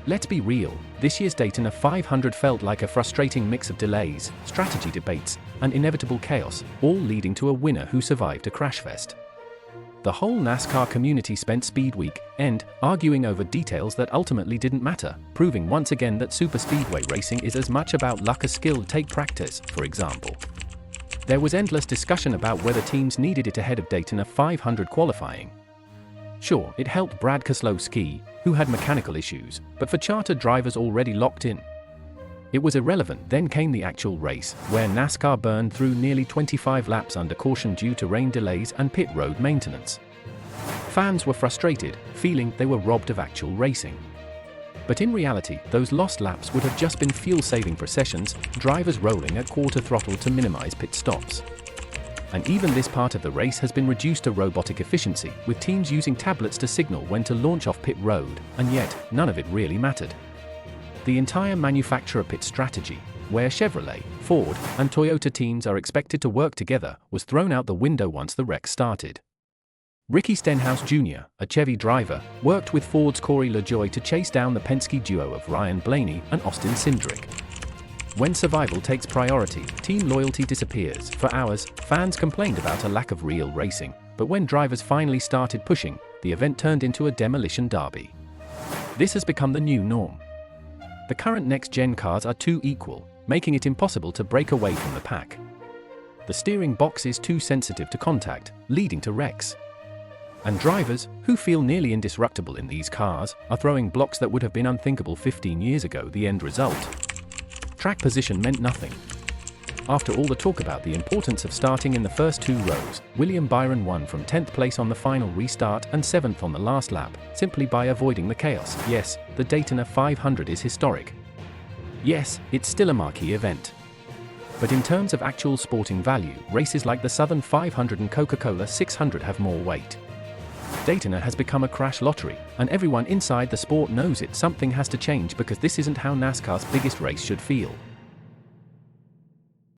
Let's be real, this year's Daytona 500 felt like a frustrating mix of delays, strategy debates, and inevitable chaos, all leading to a winner who survived a crashfest. The whole NASCAR community spent Speed Weekend arguing over details that ultimately didn't matter, proving once again that super speedway racing is as much about luck as skill take practice, for example. There was endless discussion about whether teams needed it ahead of Daytona 500 qualifying. Sure, it helped Brad Keselowski, who had mechanical issues, but for chartered drivers already locked in, it was irrelevant. Then came the actual race, where NASCAR burned through nearly 25 laps under caution due to rain delays and pit road maintenance. Fans were frustrated, feeling they were robbed of actual racing. But in reality, those lost laps would have just been fuel-saving processions, drivers rolling at quarter throttle to minimize pit stops. And even this part of the race has been reduced to robotic efficiency, with teams using tablets to signal when to launch off pit road, and yet, none of it really mattered. The entire manufacturer pit strategy, where Chevrolet, Ford, and Toyota teams are expected to work together, was thrown out the window once the wreck started. Ricky Stenhouse Jr., a Chevy driver, worked with Ford's Corey LaJoie to chase down the Penske duo of Ryan Blaney and Austin Cindric. When survival takes priority, team loyalty disappears. For hours, fans complained about a lack of real racing, but when drivers finally started pushing, the event turned into a demolition derby. This has become the new norm. The current next-gen cars are too equal, making it impossible to break away from the pack. The steering box is too sensitive to contact, leading to wrecks. And drivers, who feel nearly indestructible in these cars, are throwing blocks that would have been unthinkable 15 years ago. The end result: track position meant nothing. After all the talk about the importance of starting in the first two rows, William Byron won from 10th place on the final restart and 7th on the last lap, simply by avoiding the chaos. Yes, the Daytona 500 is historic. Yes, it's still a marquee event. But in terms of actual sporting value, races like the Southern 500 and Coca-Cola 600 have more weight. Daytona has become a crash lottery, and everyone inside the sport knows it. Something has to change, because this isn't how NASCAR's biggest race should feel.